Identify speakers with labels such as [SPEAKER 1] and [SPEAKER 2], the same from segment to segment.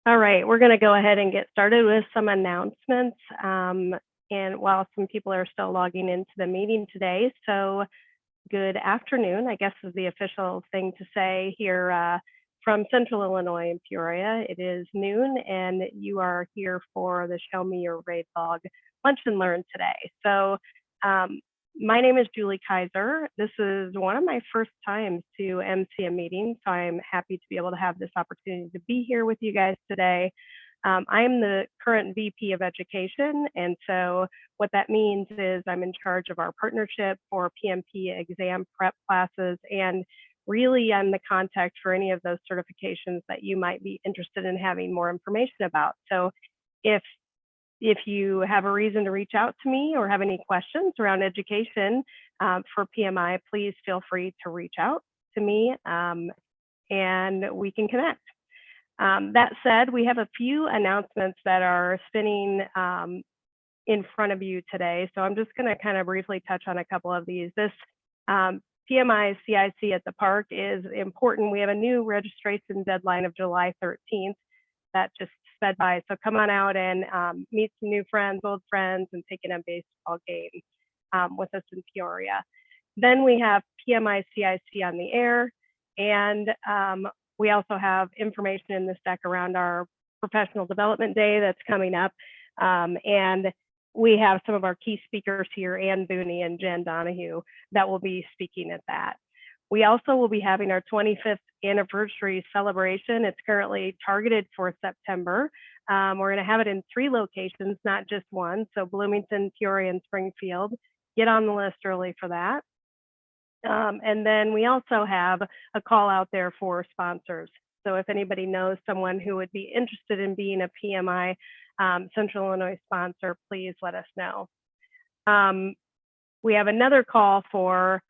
[SPEAKER 1] All right, we're going to go ahead and get started with some announcements. And while some people are still logging into the meeting today, so good afternoon, I guess is the official thing to say here from Central Illinois in Peoria. It is noon and you are here for the Show Me Your Raid Log Lunch and Learn today. So my name is Julie Kaiser. This is one of my first times to MC a meeting, so I'm happy to be able to have this opportunity to be here with you guys today. I am the current VP of Education, and so what that means is I'm in charge of our partnership for PMP exam prep classes, and really I'm the contact for any of those certifications that you might be interested in having more information about. So if you have a reason to reach out to me or have any questions around education for PMI, please feel free to reach out to me and we can connect. That said, we have a few announcements that are spinning in front of you today. So I'm just going to kind of briefly touch on a couple of these. This PMI CIC at the park is important. We have a new registration deadline of July 13th. That just sped by. So come on out and meet some new friends, old friends, and take in a baseball game with us in Peoria. Then we have PMI CIC on the air, and we also have information in this deck around our professional development day that's coming up. And we have some of our key speakers here, Ann Booney and Jen Donahue, that will be speaking at that. We also will be having our 25th anniversary celebration. It's currently targeted for September. We're going to have it in 3 locations, not just one. So Bloomington, Peoria, and Springfield. Get on the list early for that. And then we also have a call out there for sponsors. So if anybody knows someone who would be interested in being a PMI Central Illinois sponsor, please let us know. We have another call for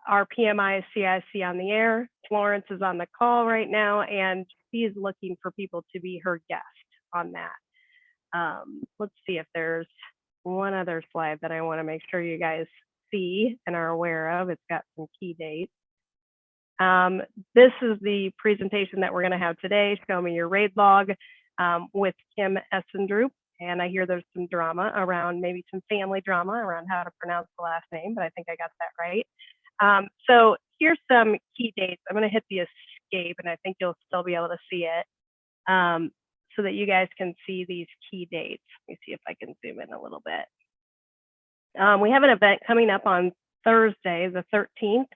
[SPEAKER 1] our PMI CIC on the air. Florence is on the call right now, and she is looking for people to be her guest on that. Let's see if there's one other slide that I want to make sure you guys see and are aware of. It's got some key dates. This is the presentation that we're going to have today, Show Me Your Raid Log, with Kim Essendrup. And I hear there's some drama around, maybe some family drama around how to pronounce the last name, but I think I got that right. So here's some key dates. I'm going to hit the escape, and I think you'll still be able to see it so that you guys can see these key dates. Let me see if I can zoom in a little bit. We have an event coming up on Thursday, the 13th.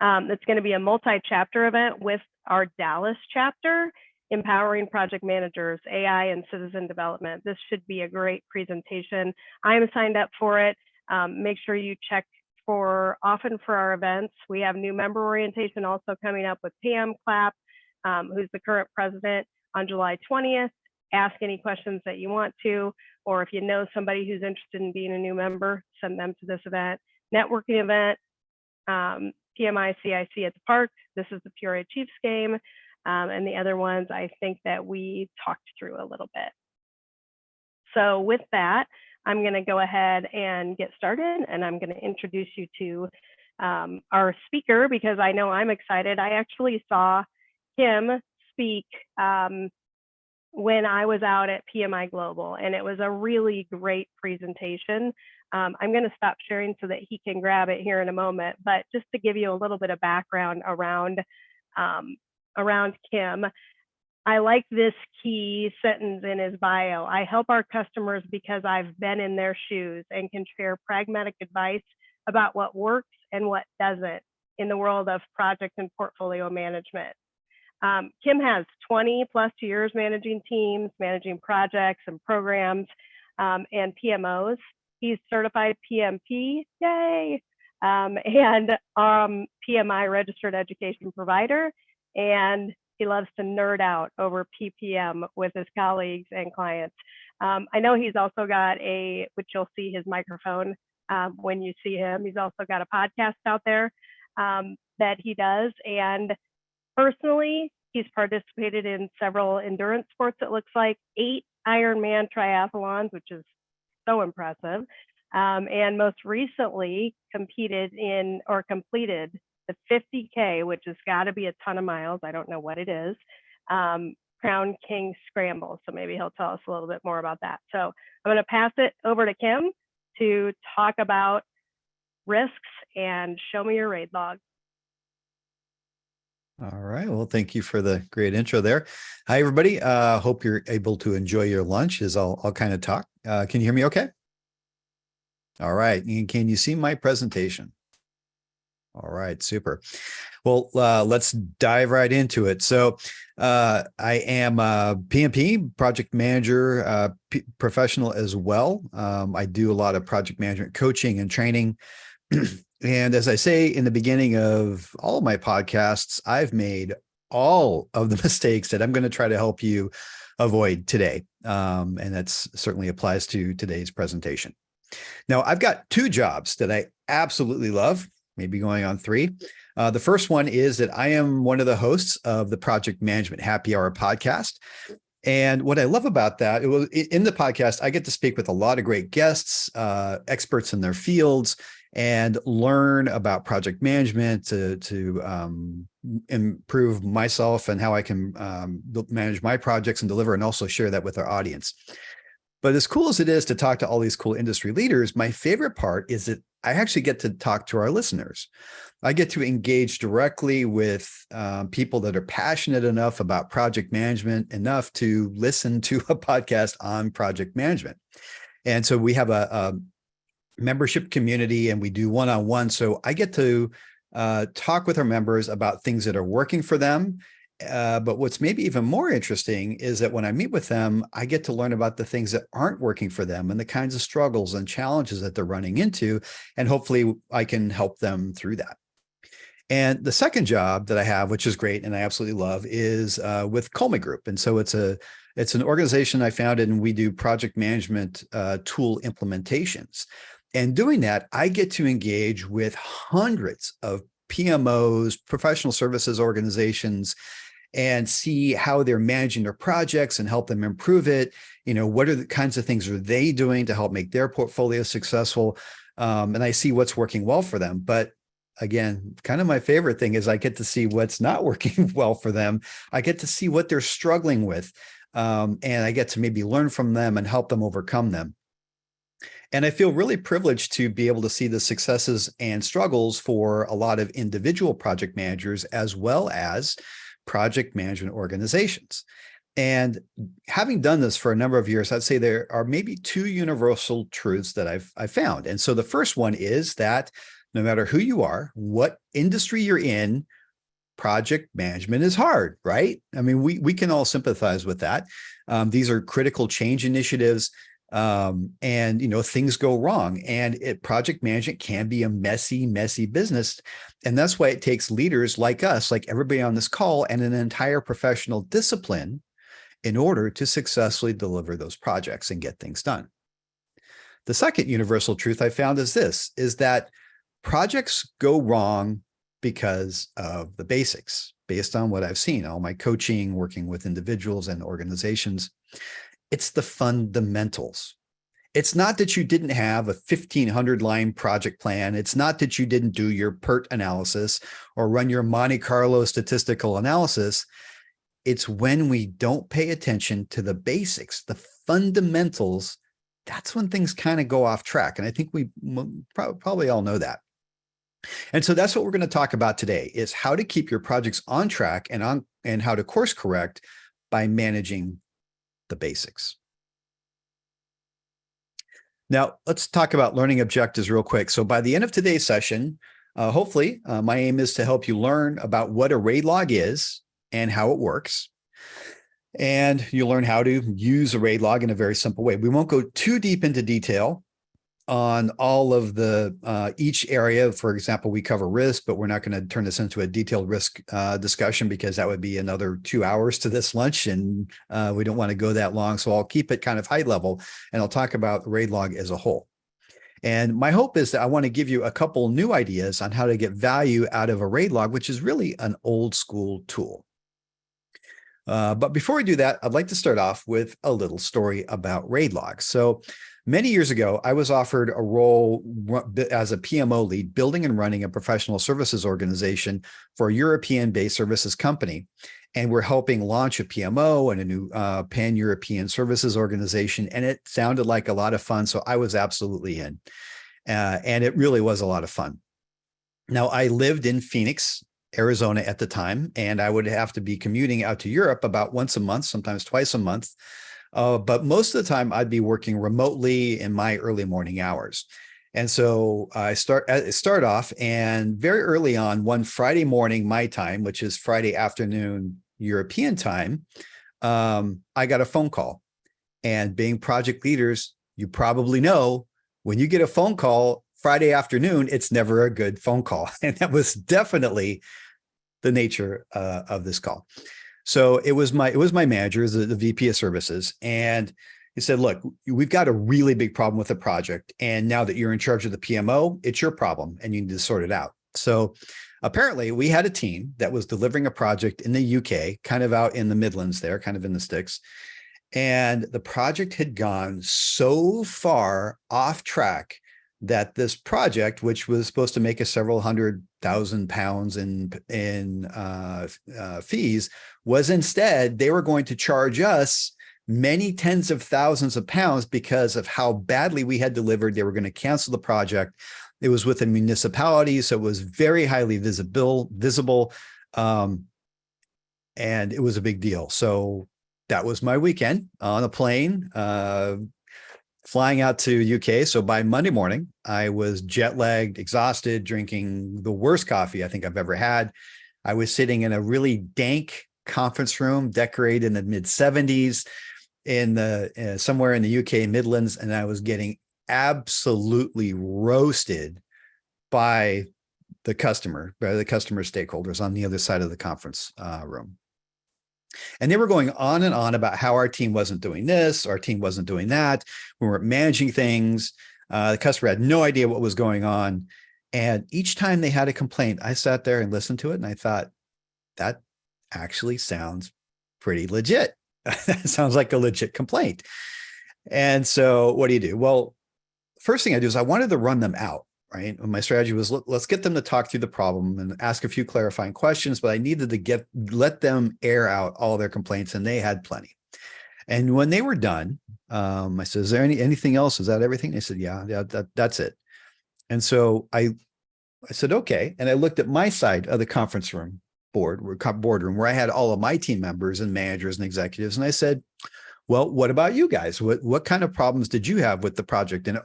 [SPEAKER 1] That's going to be a multi-chapter event with our Dallas chapter, Empowering Project Managers, AI and Citizen Development. This should be a great presentation. I am signed up for it. Make sure you check often for our events. We have new member orientation also coming up with Pam Clapp, who's the current president, on July 20th. Ask any questions that you want to, or if you know somebody who's interested in being a new member, send them to this event. Networking event, PMI CIC at the park. This is the Peoria Chiefs game. And the other ones I think that we talked through a little bit. So with that, I'm going to go ahead and get started, and I'm going to introduce you to our speaker because I know I'm excited. I actually saw Kim speak when I was out at PMI Global, and it was a really great presentation. I'm going to stop sharing so that he can grab it here in a moment, but just to give you a little bit of background around Kim, I like this key sentence in his bio. I help our customers because I've been in their shoes and can share pragmatic advice about what works and what doesn't in the world of project and portfolio management. Kim has 20+ years managing teams, managing projects and programs, and PMOs. He's certified PMP, yay, and PMI registered education provider, and he loves to nerd out over PPM with his colleagues and clients. I know he's also got which you'll see his microphone when you see him. He's also got a podcast out there that he does. And personally, he's participated in several endurance sports, it looks like 8 Ironman triathlons, which is so impressive. And most recently completed the 50K, which has got to be a ton of miles. I don't know what it is, Crown King scramble. So maybe he'll tell us a little bit more about that. So I'm going to pass it over to Kim to talk about risks and show me your RAID log.
[SPEAKER 2] All right. Well, thank you for the great intro there. Hi, everybody. Hope you're able to enjoy your lunch as I'll kind of talk. Can you hear me okay? All right. And can you see my presentation? All right. Super. Well, let's dive right into it. So I am a PMP, project manager, professional as well. I do a lot of project management coaching and training. And as I say in the beginning of all of my podcasts, I've made all of the mistakes that I'm going to try to help you avoid today. And that certainly applies to today's presentation. Now, I've got two jobs that I absolutely love, maybe going on three. The first one is that I am one of the hosts of the Project Management Happy Hour podcast. And what I love about that, in the podcast, I get to speak with a lot of great guests, experts in their fields, and learn about project management to improve myself and how I can manage my projects and deliver, and also share that with our audience. But as cool as it is to talk to all these cool industry leaders, my favorite part is that I actually get to talk to our listeners. I get to engage directly with people that are passionate enough about project management enough to listen to a podcast on project management. And so we have a membership community and we do one-on-one. So I get to talk with our members about things that are working for them. But what's maybe even more interesting is that when I meet with them, I get to learn about the things that aren't working for them and the kinds of struggles and challenges that they're running into. And hopefully I can help them through that. And the second job that I have, which is great and I absolutely love, is with Colme Group. And so it's an organization I founded, and we do project management tool implementations. And doing that, I get to engage with hundreds of PMOs, professional services organizations, and see how they're managing their projects and help them improve it. You know, what are the kinds of things are they doing to help make their portfolio successful? And I see what's working well for them. But again, kind of my favorite thing is I get to see what's not working well for them. I get to see what they're struggling with. And I get to maybe learn from them and help them overcome them. And I feel really privileged to be able to see the successes and struggles for a lot of individual project managers, as well as project management organizations. And having done this for a number of years, I'd say there are maybe two universal truths that I've found. And so the first one is that no matter who you are, what industry you're in, project management is hard, right? I mean, we can all sympathize with that. These are critical change initiatives. And, you know, things go wrong, and project management can be a messy business. And that's why it takes leaders like us, like everybody on this call, and an entire professional discipline in order to successfully deliver those projects and get things done. The second universal truth I found is that projects go wrong because of the basics, based on what I've seen, all my coaching, working with individuals and organizations. It's the fundamentals. It's not that you didn't have a 1,500 line project plan. It's not that you didn't do your PERT analysis or run your Monte Carlo statistical analysis. It's when we don't pay attention to the basics, the fundamentals, that's when things kind of go off track. And I think we probably all know that. And so that's what we're going to talk about today, is how to keep your projects on track and how to course correct by managing the basics. Now, let's talk about learning objectives real quick. So by the end of today's session, hopefully, my aim is to help you learn about what a RAID log is and how it works. And you'll learn how to use a RAID log in a very simple way. We won't go too deep into detail on all of the each area. For example, we cover risk, but we're not going to turn this into a detailed risk discussion, because that would be another 2 hours to this lunch, and we don't want to go that long. So I'll keep it kind of high level, and I'll talk about the RAID log as a whole. And my hope is that I want to give you a couple new ideas on how to get value out of a RAID log, which is really an old school tool. But before we do that, I'd like to start off with a little story about RAID logs. So many years ago, I was offered a role as a PMO lead, building and running a professional services organization for a European-based services company. and we're helping launch a PMO and a new pan-European services organization. And it sounded like a lot of fun. So I was absolutely in. And it really was a lot of fun. Now, I lived in Phoenix, Arizona at the time, and I would have to be commuting out to Europe about once a month, sometimes twice a month. But most of the time I'd be working remotely in my early morning hours. And so I start off, and very early on, one Friday morning, my time, which is Friday afternoon European time, I got a phone call. And being project leaders, you probably know when you get a phone call Friday afternoon, it's never a good phone call. And that was definitely the nature of this call. So it was my manager, the VP of services, and he said, look, we've got a really big problem with the project. And now that you're in charge of the PMO, it's your problem and you need to sort it out. So apparently we had a team that was delivering a project in the UK, kind of out in the Midlands there, kind of in the sticks. And the project had gone so far off track that this project, which was supposed to make us several £100,000 in fees, was instead, they were going to charge us many tens of thousands of pounds because of how badly we had delivered. They were going to cancel the project. It was with a municipality, so it was very highly visible, and it was a big deal. So that was my weekend on a plane, flying out to UK. So by Monday morning, I was jet lagged, exhausted, drinking the worst coffee I think I've ever had. I was sitting in a really dank conference room decorated in the mid 70s in the somewhere in the UK Midlands, and I was getting absolutely roasted by the customer stakeholders on the other side of the conference room. And they were going on and on about how our team wasn't doing this, our team wasn't doing that, we weren't managing things. The customer had no idea what was going on. And each time they had a complaint, I sat there and listened to it, and I thought, that actually sounds pretty legit. That sounds like a legit complaint. And so what do? Well, first thing I do is I wanted to run them out, right? And my strategy was, let's get them to talk through the problem and ask a few clarifying questions, but I needed to let them air out all their complaints, and they had plenty. And when they were done, I said, is there anything else? Is that everything? They said, yeah, that's it. And so I said, okay. And I looked at my side of the conference room boardroom where I had all of my team members and managers and executives. And I said, well, what about you guys? What kind of problems did you have with the project? And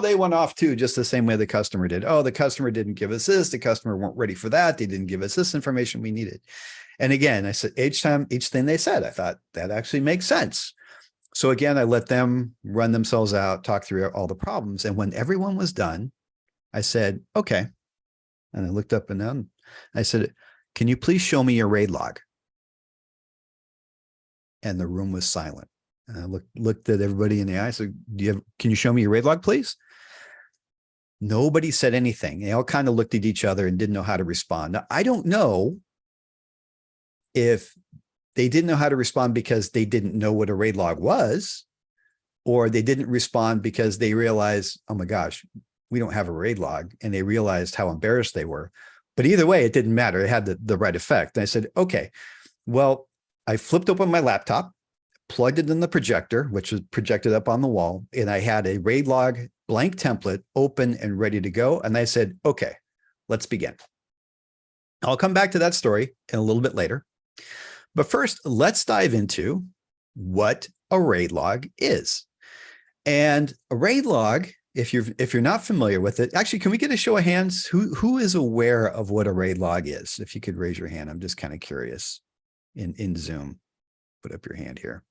[SPEAKER 2] they went off too, just the same way the customer did. The customer didn't give us this. The customer weren't ready for that. They didn't give us this information we needed. And again, I said, each thing they said, I thought that actually makes sense. So again, I let them run themselves out, talk through all the problems. And when everyone was done, I said, okay. And I looked up and down. I said, can you please show me your RAID log? And the room was silent. And I looked at everybody in the eye. So can you show me your RAID log, please? Nobody said anything. They all kind of looked at each other and didn't know how to respond. Now, I don't know if they didn't know how to respond because they didn't know what a RAID log was, or they didn't respond because they realized, oh my gosh, we don't have a RAID log, and they realized how embarrassed they were. But either way, it didn't matter. It had the right effect. And I said, okay, well, I flipped open my laptop, plugged it in the projector, which was projected up on the wall, and I had a RAID log blank template open and ready to go. And I said, okay, let's begin. I'll come back to that story in a little bit later. But first, let's dive into what a RAID log is. And a RAID log, if you're not familiar with it, actually, can we get a show of hands? Who is aware of what a RAID log is? If you could raise your hand, I'm just kind of curious in Zoom. Put up your hand here.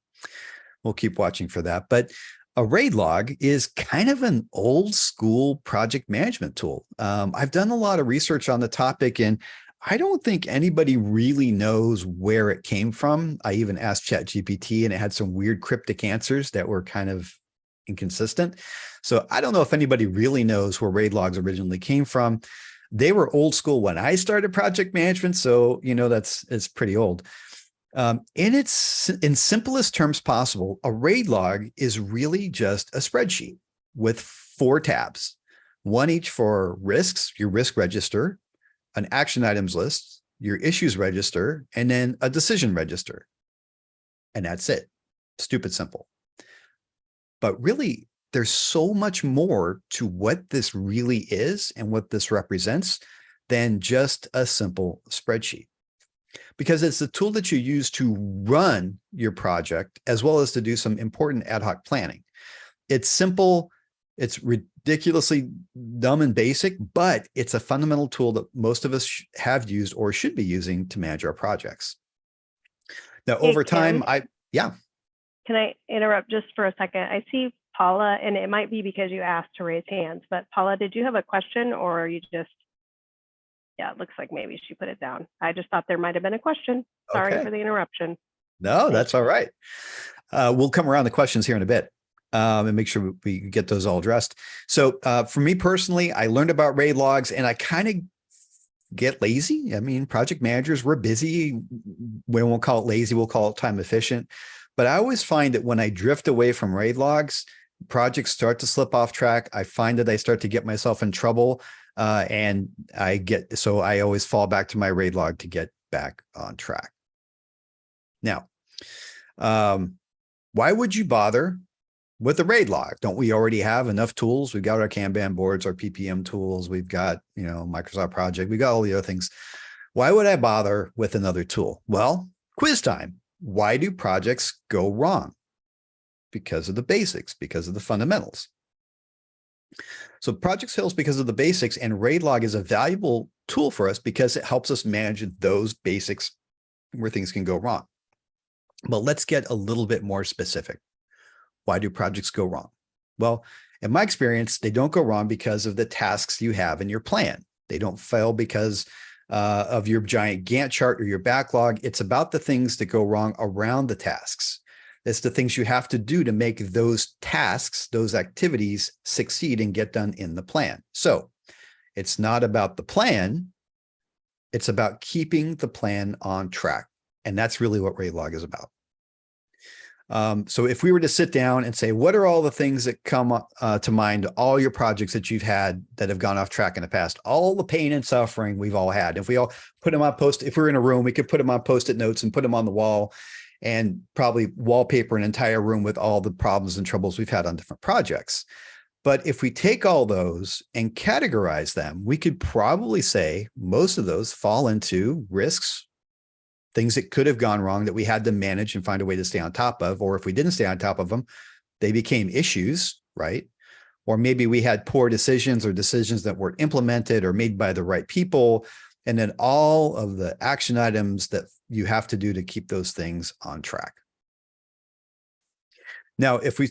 [SPEAKER 2] We'll keep watching for that. But a RAID log is kind of an old school project management tool. I've done a lot of research on the topic, and I don't think anybody really knows where it came from. I even asked ChatGPT, and it had some weird cryptic answers that were kind of inconsistent. So I don't know if anybody really knows where RAID logs originally came from. They were old school when I started project management. So, it's pretty old. In simplest terms possible, a RAID log is really just a spreadsheet with 4 tabs, one each for risks, your risk register, an action items list, your issues register, and then a decision register. And that's it. Stupid simple. But really, there's so much more to what this really is and what this represents than just a simple spreadsheet. Because it's the tool that you use to run your project, as well as to do some important ad hoc planning. It's simple, it's ridiculously dumb and basic, but it's a fundamental tool that most of us have used or should be using to manage our projects. Now,
[SPEAKER 1] Hey,
[SPEAKER 2] over time,
[SPEAKER 1] Kim,
[SPEAKER 2] yeah.
[SPEAKER 1] can I interrupt just for a second? I see Paula, and it might be because you asked to raise hands, but Paula, did you have a question, or are you just, yeah, it looks like maybe she put it down. I just thought there might have been a question. Sorry
[SPEAKER 2] Okay.
[SPEAKER 1] for the interruption.
[SPEAKER 2] No, that's all right. We'll come around the questions here in a bit and make sure we get those all addressed. So for me personally, I learned about RAID logs and I kind of get lazy. I mean, project managers, we're busy. We won't call it lazy. We'll call it time efficient. But I always find that when I drift away from RAID logs, projects start to slip off track. I find that I start to get myself in trouble. And so I always fall back to my RAID log to get back on track. Now, why would you bother with the RAID log? Don't we already have enough tools? We've got our Kanban boards, our PPM tools. We've got, Microsoft Project. We got all the other things. Why would I bother with another tool? Well, quiz time. Why do projects go wrong? Because of the basics, because of the fundamentals. So project fails because of the basics, and RAID log is a valuable tool for us because it helps us manage those basics where things can go wrong. But let's get a little bit more specific. Why do projects go wrong? Well, in my experience, they don't go wrong because of the tasks you have in your plan. They don't fail because of your giant Gantt chart or your backlog. It's about the things that go wrong around the tasks. It's the things you have to do to make those tasks, those activities succeed and get done in the plan. So it's not about the plan. It's about keeping the plan on track. And that's really what RAID log is about. So if we were to sit down and say, what are all the things that come to mind, all your projects that you've had that have gone off track in the past, all the pain and suffering we've all had. If we all put them on if we're in a room, we could put them on Post-it notes and put them on the wall and probably wallpaper an entire room with all the problems and troubles we've had on different projects. But if we take all those and categorize them, we could probably say most of those fall into risks, things that could have gone wrong that we had to manage and find a way to stay on top of. Or if we didn't stay on top of them, they became issues, right? Or maybe we had poor decisions or decisions that weren't implemented or made by the right people. And then all of the action items that you have to do to keep those things on track. Now, if we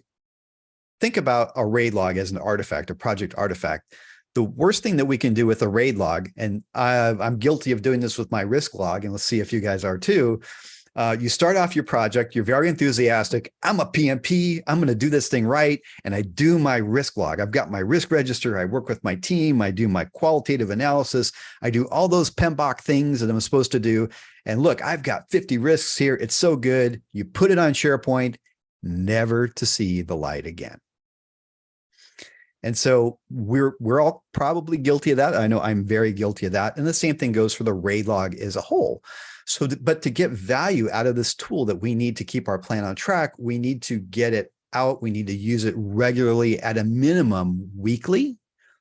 [SPEAKER 2] think about a RAID log as an artifact, a project artifact, the worst thing that we can do with a RAID log, and I'm guilty of doing this with my risk log, and let's see if you guys are too. You start off your project, you're very enthusiastic. I'm a PMP, I'm going to do this thing right. And I do my risk log. I've got my risk register. I work with my team. I do my qualitative analysis. I do all those PMBOK things that I'm supposed to do. And look, I've got 50 risks here. It's so good. You put it on SharePoint, never to see the light again. And so we're all probably guilty of that. I know I'm very guilty of that. And the same thing goes for the RAID log as a whole. So, but to get value out of this tool that we need to keep our plan on track, we need to get it out. We need to use it regularly, at a minimum weekly.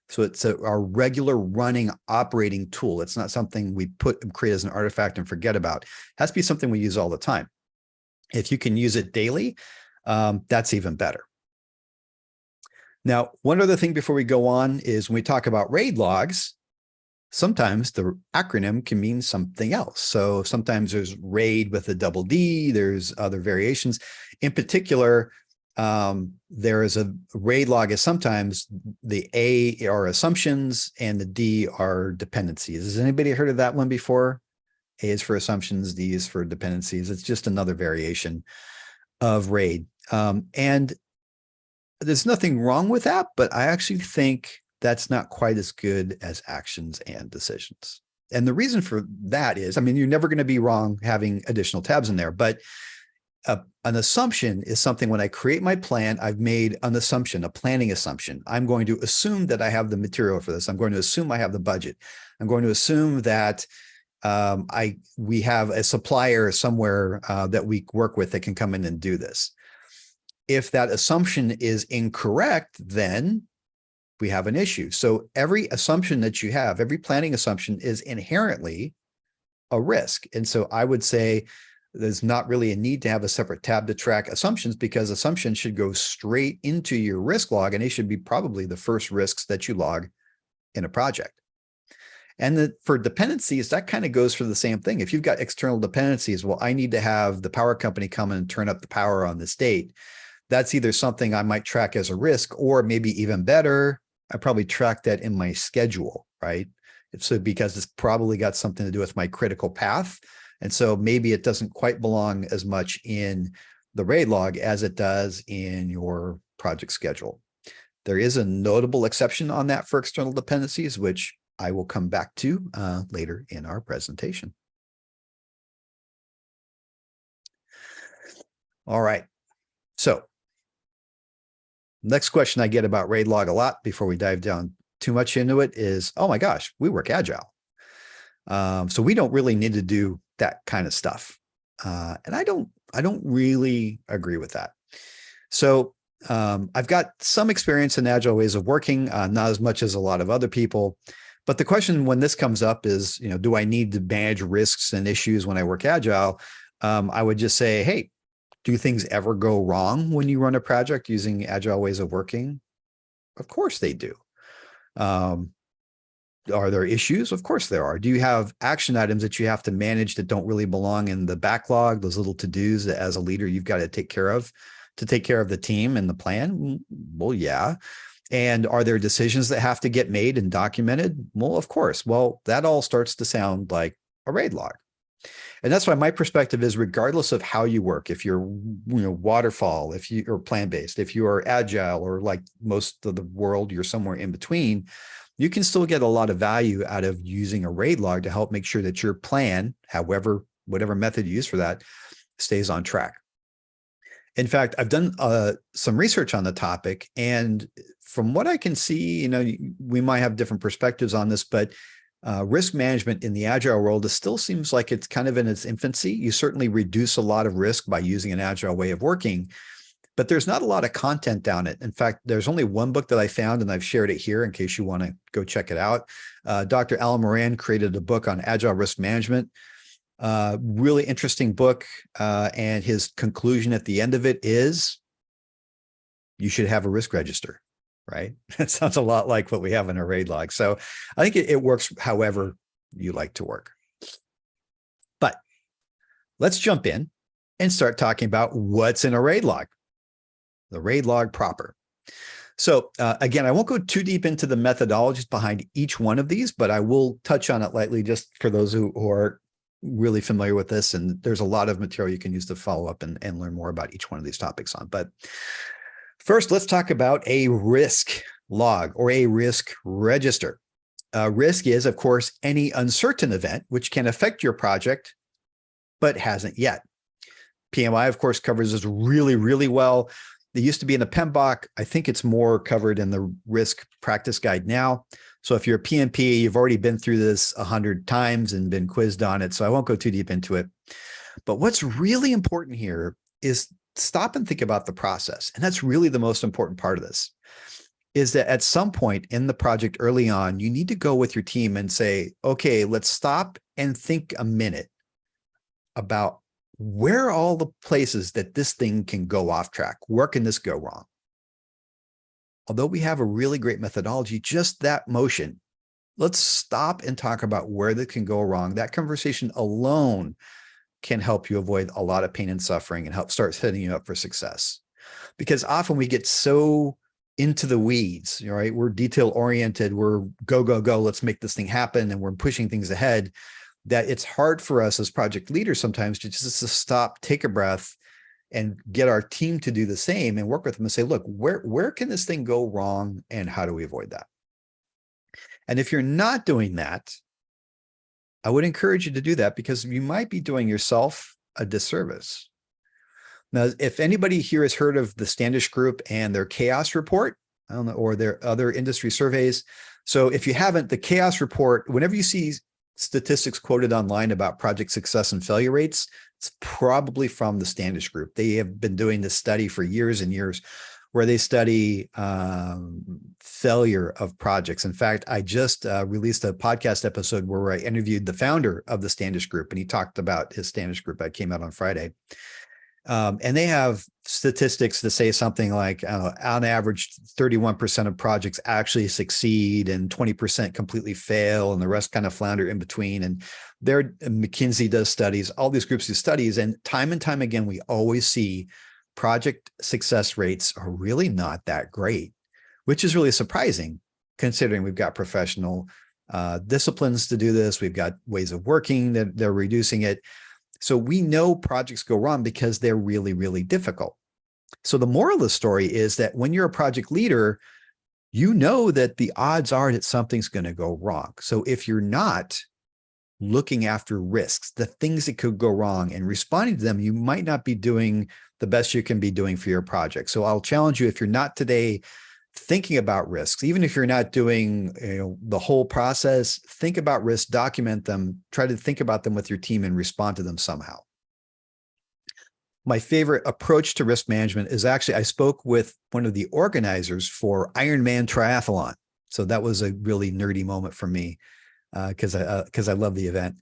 [SPEAKER 2] So it's our regular running operating tool. It's not something we create as an artifact and forget about. It has to be something we use all the time. If you can use it daily, that's even better. Now, one other thing before we go on is when we talk about RAID logs, sometimes the acronym can mean something else. So sometimes there's RAID with a double D, there's other variations. In particular, there is a RAID log is sometimes the A are assumptions and the D are dependencies. Has anybody heard of that one before? A is for assumptions, D is for dependencies. It's just another variation of RAID. And there's nothing wrong with that, but I actually think that's not quite as good as actions and decisions. And the reason for that is, I mean, you're never going to be wrong having additional tabs in there, but an assumption is something when I create my plan, I've made an assumption, a planning assumption. I'm going to assume that I have the material for this. I'm going to assume I have the budget. I'm going to assume that we have a supplier somewhere that we work with that can come in and do this. If that assumption is incorrect, then we have an issue. So every assumption that you have, every planning assumption is inherently a risk. And so I would say there's not really a need to have a separate tab to track assumptions, because assumptions should go straight into your risk log, and they should be probably the first risks that you log in a project. And for dependencies, that kind of goes for the same thing. If you've got external dependencies, well, I need to have the power company come and turn up the power on this date. That's either something I might track as a risk, or maybe even better, I probably track that in my schedule, right? So because it's probably got something to do with my critical path. And so maybe it doesn't quite belong as much in the RAID log as it does in your project schedule. There is a notable exception on that for external dependencies, which I will come back to later in our presentation. All right. So next question I get about RAID log a lot before we dive down too much into it is, oh my gosh, we work agile. So we don't really need to do that kind of stuff. And I don't really agree with that. So I've got some experience in agile ways of working, not as much as a lot of other people. But the question when this comes up is, do I need to manage risks and issues when I work agile? I would just say, hey, do things ever go wrong when you run a project using agile ways of working? Of course they do. Are there issues? Of course there are. Do you have action items that you have to manage that don't really belong in the backlog, those little to-dos that as a leader you've got to take care of the team and the plan? Well, yeah. And are there decisions that have to get made and documented? Well, of course. Well, that all starts to sound like a RAID log. And that's why my perspective is, regardless of how you work, if you're waterfall, if you are plant-based, if you are agile, or like most of the world, you're somewhere in between, you can still get a lot of value out of using a RAID log to help make sure that your plan, whatever method you use for that, stays on track. In fact, I've done some research on the topic, and from what I can see, we might have different perspectives on this, but risk management in the agile world, it still seems like it's kind of in its infancy. You certainly reduce a lot of risk by using an agile way of working, but there's not a lot of content down it. In fact, there's only one book that I found, and I've shared it here in case you want to go check it out. Dr. Alan Moran created a book on agile risk management. Really interesting book. And his conclusion at the end of it is you should have a risk register, right? That sounds a lot like what we have in a RAID log. So I think it works however you like to work. But let's jump in and start talking about what's in a RAID log, the RAID log proper. So again, I won't go too deep into the methodologies behind each one of these, but I will touch on it lightly just for those who are really familiar with this. And there's a lot of material you can use to follow up and learn more about each one of these topics on. But first, let's talk about a risk log or a risk register. Risk is, of course, any uncertain event which can affect your project, but hasn't yet. PMI, of course, covers this really, really well. It used to be in the PMBOK. I think it's more covered in the risk practice guide now. So if you're a PMP, you've already been through this 100 times and been quizzed on it. So I won't go too deep into it. But what's really important here is stop and think about the process. And that's really the most important part of this, is that at some point in the project early on, you need to go with your team and say, okay, let's stop and think a minute about where are all the places that this thing can go off track? Where can this go wrong? Although we have a really great methodology, just that motion, let's stop and talk about where that can go wrong. That conversation alone can help you avoid a lot of pain and suffering and help start setting you up for success. Because often we get so into the weeds, right? We're detail oriented, we're go, let's make this thing happen, and we're pushing things ahead, that it's hard for us as project leaders sometimes to just to stop, take a breath, and get our team to do the same and work with them and say, look, where can this thing go wrong and how do we avoid that? And if you're not doing that, I would encourage you to do that, because you might be doing yourself a disservice. Now, if anybody here has heard of the Standish Group and their chaos report, I don't know, or their other industry surveys. So if you haven't, the chaos report, whenever you see statistics quoted online about project success and failure rates, it's probably from the Standish Group. They have been doing this study for years and years where they study failure of projects. In fact, I just released a podcast episode where I interviewed the founder of the Standish Group, and he talked about his Standish Group that came out on Friday. And they have statistics to say something like, on average, 31% of projects actually succeed and 20% completely fail, and the rest kind of flounder in between. And McKinsey does studies, all these groups do studies, and time again, we always see project success rates are really not that great, which is really surprising considering we've got professional disciplines to do this. We've got ways of working that they're reducing it. So we know projects go wrong because they're really, really difficult. So the moral of the story is that when you're a project leader, you know that the odds are that something's going to go wrong. So if you're not looking after risks, the things that could go wrong and responding to them, you might not be doing the best you can be doing for your project. So I'll challenge you, if you're not today thinking about risks, even if you're not doing the whole process, think about risks, document them, try to think about them with your team and respond to them somehow. My favorite approach to risk management is actually, I spoke with one of the organizers for Ironman Triathlon. So that was a really nerdy moment for me because I love the event.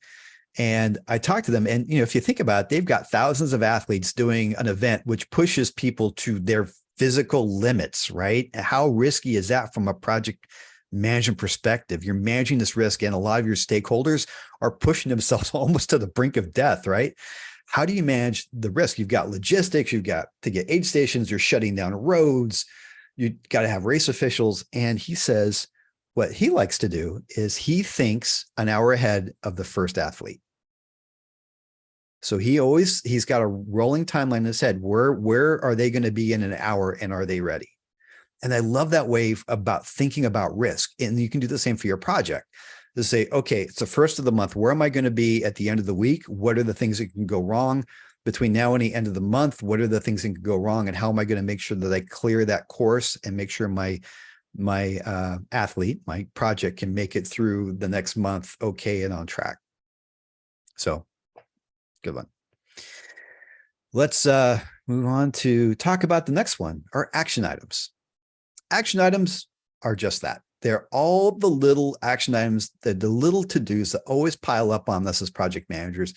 [SPEAKER 2] And I talked to them, and if you think about it, they've got thousands of athletes doing an event which pushes people to their physical limits, right? How risky is that from a project management perspective? You're managing this risk, and a lot of your stakeholders are pushing themselves almost to the brink of death, right? How do you manage the risk? You've got logistics, you've got to get aid stations, you're shutting down roads, you got to have race officials. And he says what he likes to do is he thinks an hour ahead of the first athlete. So he's got a rolling timeline in his head. Where are they going to be in an hour, and are they ready? And I love that way about thinking about risk. And you can do the same for your project. To say, okay, it's the first of the month. Where am I going to be at the end of the week? What are the things that can go wrong between now and the end of the month? What are the things that can go wrong? And how am I going to make sure that I clear that course and make sure my athlete, my project, can make it through the next month okay and on track? So good one. Let's move on to talk about the next one, our action items. Action items are just that. They're all the little action items, the little to-dos that always pile up on us as project managers.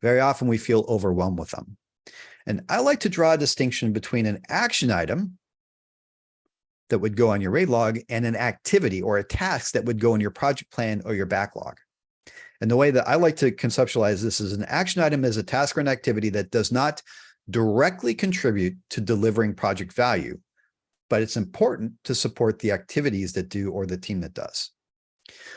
[SPEAKER 2] Very often we feel overwhelmed with them. And I like to draw a distinction between an action item that would go on your RAID log and an activity or a task that would go in your project plan or your backlog. And the way that I like to conceptualize this is an action item is a task or an activity that does not directly contribute to delivering project value, but it's important to support the activities that do or the team that does.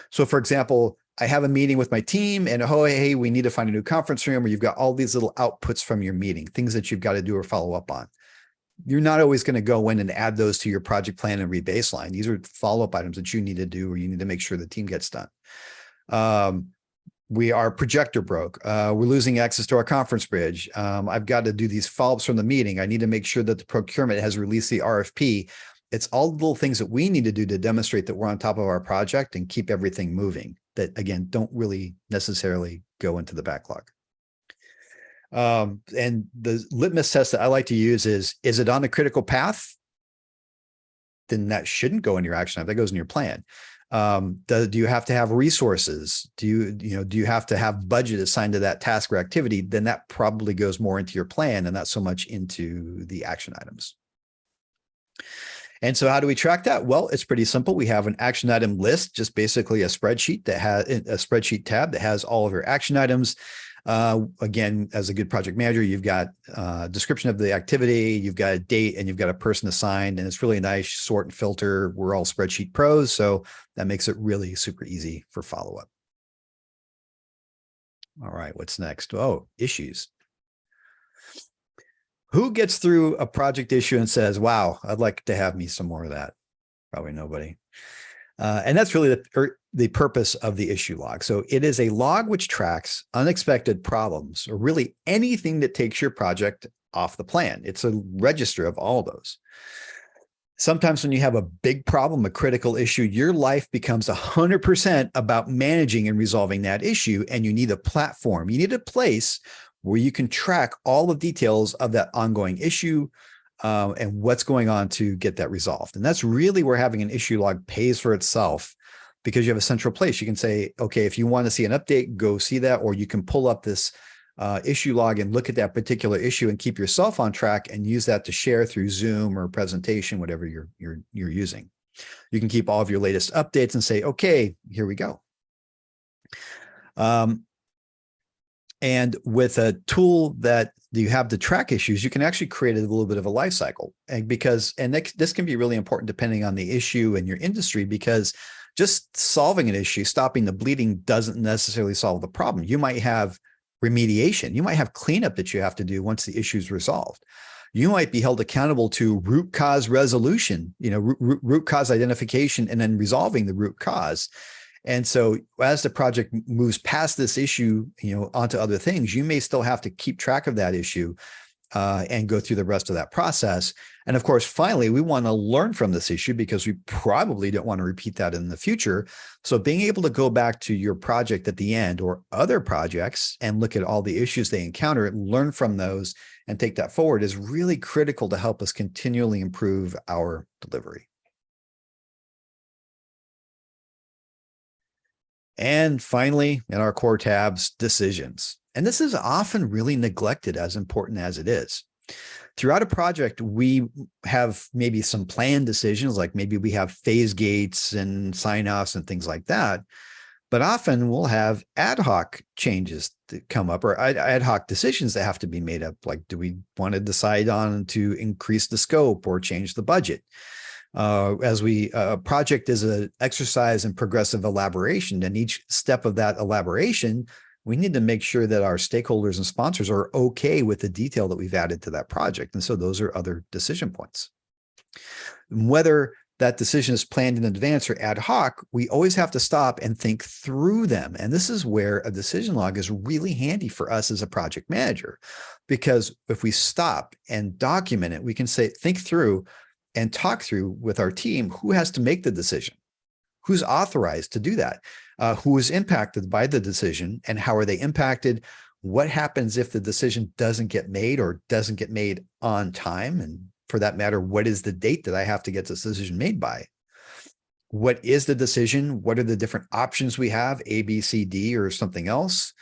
[SPEAKER 2] So for example, I have a meeting with my team and, oh, hey, we need to find a new conference room, or you've got all these little outputs from your meeting, things that you've got to do or follow up on. You're not always going to go in and add those to your project plan and rebaseline. These are follow-up items that you need to do, or you need to make sure the team gets done. Our projector broke. We're losing access to our conference bridge. I've got to do these follow-ups from the meeting. I need to make sure that the procurement has released the RFP. It's all the little things that we need to do to demonstrate that we're on top of our project and keep everything moving, that, again, don't really necessarily go into the backlog. And the litmus test that I like to use is it on a critical path? Then that shouldn't go in your action item. That goes in your plan. Do you have to have resources? Do you have to have budget assigned to that task or activity? Then that probably goes more into your plan and not so much into the action items. And so how do we track that? Well, it's pretty simple. We have an action item list, just basically a spreadsheet that has a spreadsheet tab that has all of your action items. Again, as a good project manager, you've got a description of the activity, you've got a date, and you've got a person assigned, and it's really nice, sort and filter. We're all spreadsheet pros, so that makes it really super easy for follow-up. All right, what's next? Oh, issues. Who gets through a project issue and says, wow, I'd like to have me some more of that? Probably nobody. And that's really the purpose of the issue log. So it is a log which tracks unexpected problems, or really anything that takes your project off the plan. It's a register of all those. Sometimes when you have a big problem, a critical issue, your life becomes 100% about managing and resolving that issue. And you need a platform. You need a place where you can track all the details of that ongoing issue and what's going on to get that resolved. And that's really where having an issue log pays for itself, because you have a central place. You can say, okay, if you want to see an update, go see that, or you can pull up this issue log and look at that particular issue and keep yourself on track and use that to share through Zoom or presentation, whatever you're using. You can keep all of your latest updates and say, okay, here we go. And with a tool that you have to track issues, you can actually create a little bit of a life cycle. And this can be really important depending on the issue and your industry, because just solving an issue, stopping the bleeding, doesn't necessarily solve the problem. You might have remediation. You might have cleanup that you have to do once the issue is resolved. You might be held accountable to root cause resolution, root cause identification, and then resolving the root cause. And so as the project moves past this issue, onto other things, you may still have to keep track of that issue and go through the rest of that process. And of course, finally, we want to learn from this issue because we probably don't want to repeat that in the future. So being able to go back to your project at the end or other projects and look at all the issues they encounter, learn from those, and take that forward is really critical to help us continually improve our delivery. And finally, in our core tabs, decisions. And this is often really neglected, as important as it is. Throughout a project, we have maybe some planned decisions, like maybe we have phase gates and sign-offs and things like that. But often we'll have ad hoc changes that come up, or ad hoc decisions that have to be made up. Like, do we want to decide on to increase the scope or change the budget? A project is an exercise in progressive elaboration, and each step of that elaboration, we need to make sure that our stakeholders and sponsors are okay with the detail that we've added to that project. And so those are other decision points. Whether that decision is planned in advance or ad hoc, we always have to stop and think through them. And this is where a decision log is really handy for us as a project manager, because if we stop and document it, we can think through and talk through with our team who has to make the decision, who's authorized to do that, who is impacted by the decision, and how are they impacted? What happens if the decision doesn't get made or doesn't get made on time? And for that matter, what is the date that I have to get this decision made by? What is the decision? What are the different options we have, A, B, C, D, or something else?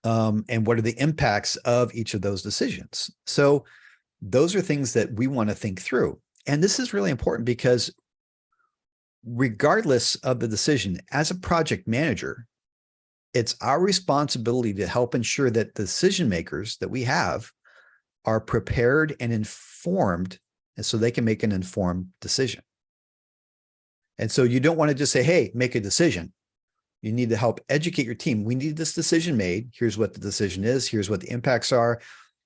[SPEAKER 2] And what are the impacts of each of those decisions? So those are things that we want to think through. And this is really important because regardless of the decision, as a project manager, it's our responsibility to help ensure that the decision makers that we have are prepared and informed, and so they can make an informed decision. And so you don't want to just say, hey, make a decision. You need to help educate your team. We need this decision made. Here's what the decision is. Here's what the impacts are.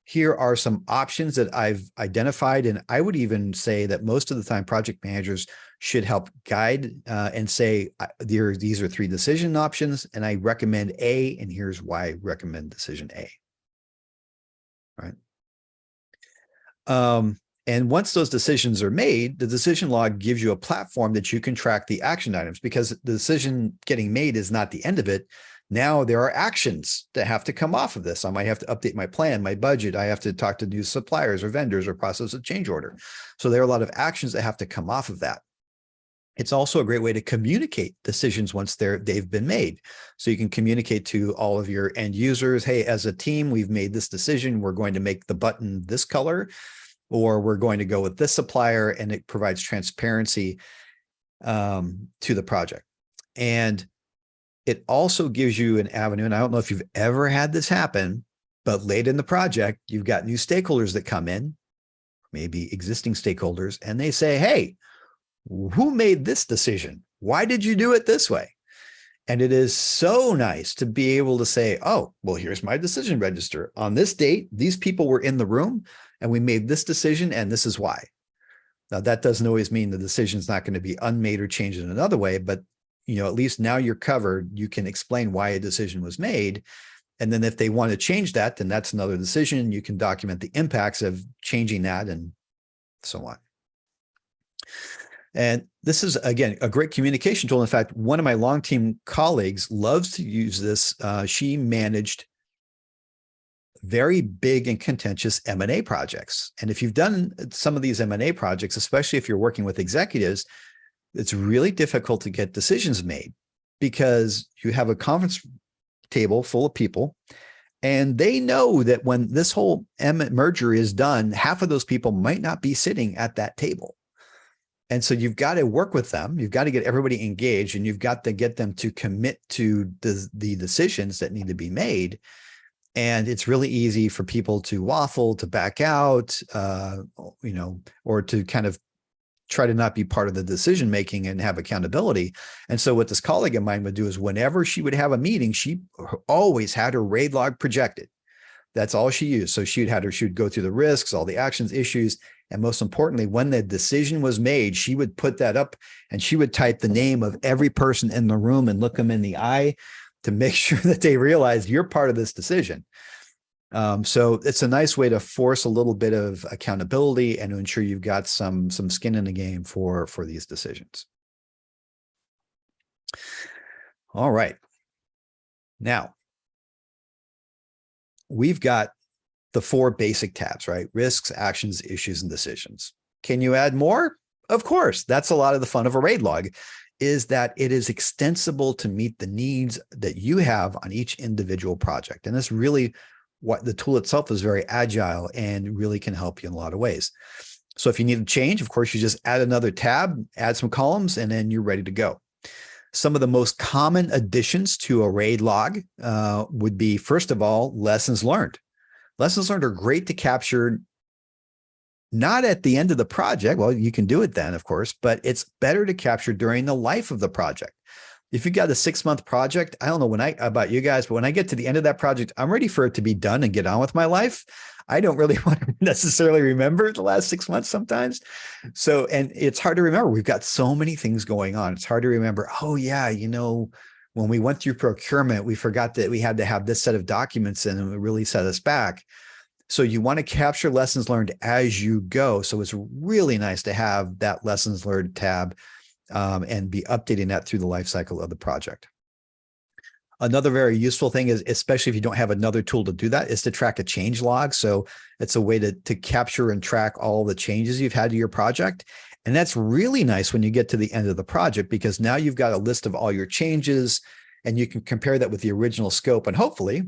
[SPEAKER 2] Here are some options that I've identified. And I would even say that most of the time, project managers should help guide and say, these are 3 decision options, and I recommend A, and here's why I recommend decision A. Right. And once those decisions are made, the decision log gives you a platform that you can track the action items, because the decision getting made is not the end of it. Now there are actions that have to come off of this. I might have to update my plan, my budget. I have to talk to new suppliers or vendors or process a change order. So there are a lot of actions that have to come off of that. It's also a great way to communicate decisions once they've been made. So you can communicate to all of your end users, hey, as a team, we've made this decision. We're going to make the button this color, or we're going to go with this supplier, and it provides transparency to the project. And it also gives you an avenue, and I don't know if you've ever had this happen, but late in the project, you've got new stakeholders that come in, maybe existing stakeholders, and they say, hey, who made this decision? Why did you do it this way? And it is so nice to be able to say, oh, well, here's my decision register. On this date, these people were in the room and we made this decision, and this is why. Now, that doesn't always mean the decision is not going to be unmade or changed in another way, but at least now you're covered. You can explain why a decision was made. And then if they want to change that, then that's another decision. You can document the impacts of changing that and so on. And this is, again, a great communication tool. In fact, one of my long team colleagues loves to use this. She managed very big and contentious M&A projects. And if you've done some of these M&A projects, especially if you're working with executives, it's really difficult to get decisions made because you have a conference table full of people, and they know that when this whole merger is done, half of those people might not be sitting at that table. And so you've got to work with them. You've got to get everybody engaged, and you've got to get them to commit to the decisions that need to be made. And it's really easy for people to waffle, to back out, or to kind of try to not be part of the decision making and have accountability. And so what this colleague of mine would do is whenever she would have a meeting, she always had her RAID log projected. That's all she used. So she would go through the risks, all the actions, issues, and most importantly, when the decision was made, she would put that up and she would type the name of every person in the room and look them in the eye to make sure that they realize you're part of this decision. So it's a nice way to force a little bit of accountability and to ensure you've got some skin in the game for these decisions. All right. Now, we've got the 4 basic tabs, right? Risks, actions, issues, and decisions. Can you add more? Of course. That's a lot of the fun of a RAID log, is that it is extensible to meet the needs that you have on each individual project. And that's really what the tool itself is, very agile and really can help you in a lot of ways. So if you need a change, of course, you just add another tab, add some columns, and then you're ready to go. Some of the most common additions to a RAID log would be, first of all, lessons learned. Lessons learned are great to capture not at the end of the project. Well, you can do it then, of course, but it's better to capture during the life of the project. If you've got a 6-month project, I don't know about you guys, but when I get to the end of that project, I'm ready for it to be done and get on with my life. I don't really want to necessarily remember the last 6 months sometimes. So, and it's hard to remember. We've got so many things going on. It's hard to remember. Oh yeah, when we went through procurement, we forgot that we had to have this set of documents and it really set us back. So you want to capture lessons learned as you go. So it's really nice to have that lessons learned tab and be updating that through the life cycle of the project. Another very useful thing is, especially if you don't have another tool to do that, is to track a change log. So it's a way to capture and track all the changes you've had to your project. And that's really nice when you get to the end of the project, because now you've got a list of all your changes and you can compare that with the original scope. And hopefully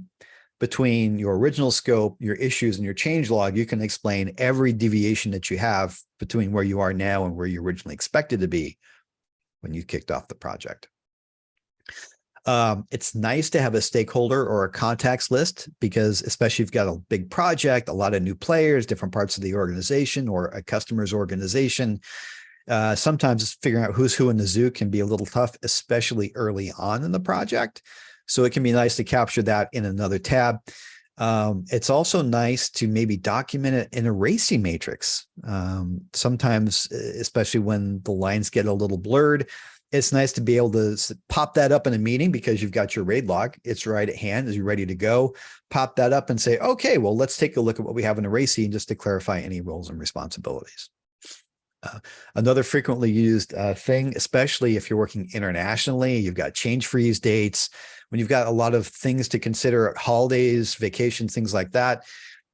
[SPEAKER 2] between your original scope, your issues, and your change log, you can explain every deviation that you have between where you are now and where you originally expected to be when you kicked off the project. It's nice to have a stakeholder or a contacts list, because especially if you've got a big project, a lot of new players, different parts of the organization or a customer's organization, sometimes figuring out who's who in the zoo can be a little tough, especially early on in the project. So it can be nice to capture that in another tab. It's also nice to maybe document it in a racing matrix. Sometimes, especially when the lines get a little blurred, it's nice to be able to pop that up in a meeting because you've got your RAID log. It's right at hand as you're ready to go. Pop that up and say, okay, well, let's take a look at what we have in a racing just to clarify any roles and responsibilities. Another frequently used thing, especially if you're working internationally, you've got change freeze dates, when you've got a lot of things to consider, holidays, vacations, things like that.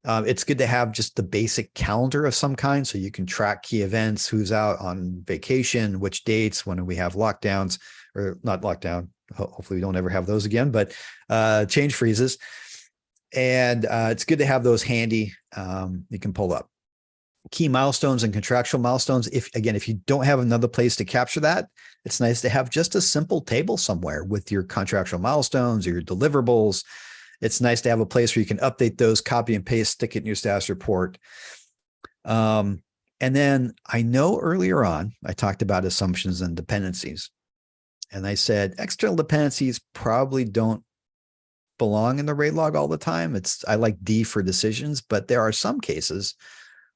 [SPEAKER 2] It's good to have just the basic calendar of some kind so you can track key events, who's out on vacation, which dates, when we have lockdowns, or not lockdown. Hopefully we don't ever have those again, but change freezes. And it's good to have those handy. You can pull up key milestones and contractual milestones. If you don't have another place to capture that, it's nice to have just a simple table somewhere with your contractual milestones or your deliverables. It's nice to have a place where you can update those, copy and paste, stick it in your status report. And then I know earlier on, I talked about assumptions and dependencies. And I said, external dependencies probably don't belong in the RAID log all the time. I like D for decisions, but there are some cases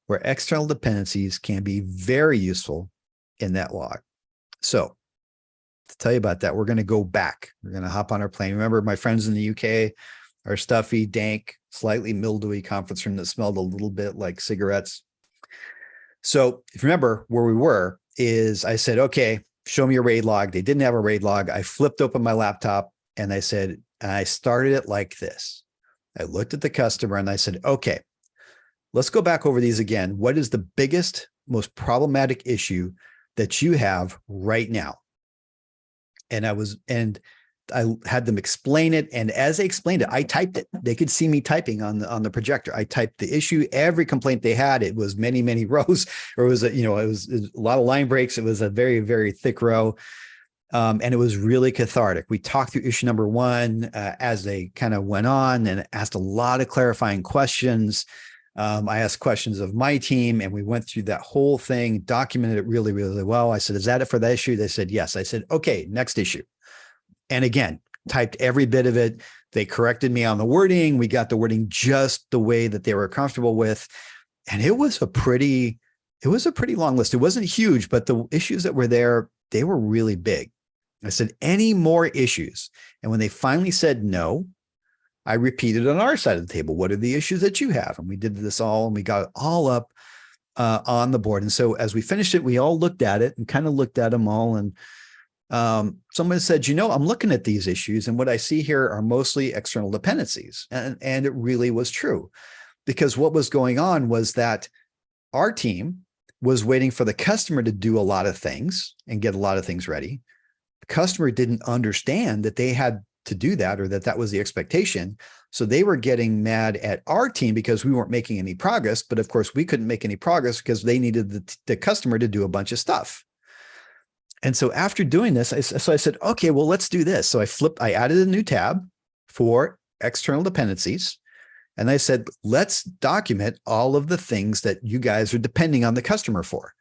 [SPEAKER 2] where external dependencies can be very useful in that log. So to tell you about that, we're going to go back. We're going to hop on our plane. Remember, my friends in the UK, our stuffy, dank, slightly mildewy conference room that smelled a little bit like cigarettes. So if you remember where we were, is I said, okay, show me your raid log. They didn't have a raid log. I flipped open my laptop and I said, and I started it like this. I looked at the customer and I said, okay, let's go back over these again. What is the biggest, most problematic issue that you have right now? And I had them explain it. And as they explained it, I typed it. They could see me typing on the projector. I typed the issue, every complaint they had. It was many, many rows, or it was, it was a lot of line breaks. It was a very, very thick row. And it was really cathartic. We talked through issue number one as they kind of went on, and asked a lot of clarifying questions. I asked questions of my team, and we went through that whole thing, documented it really, really well. I said, is that it for that issue? They said, yes. I said, okay, next issue. And again, typed every bit of it. They corrected me on the wording. We got the wording just the way that they were comfortable with. And it was a pretty long list. It wasn't huge, but the issues that were there, they were really big. I said, any more issues? And when they finally said no, I repeated on our side of the table, what are the issues that you have? And we did this all, and we got it all up on the board. And so as we finished it, we all looked at it and kind of looked at them all. And someone said, I'm looking at these issues, and what I see here are mostly external dependencies. And it really was true, because what was going on was that our team was waiting for the customer to do a lot of things and get a lot of things ready. The customer didn't understand that they had to do that, or that was the expectation. So they were getting mad at our team because we weren't making any progress. But of course, we couldn't make any progress because they needed the customer to do a bunch of stuff. And so after doing this, I said, okay, well, let's do this. So I added a new tab for external dependencies. And I said, let's document all of the things that you guys are depending on the customer for.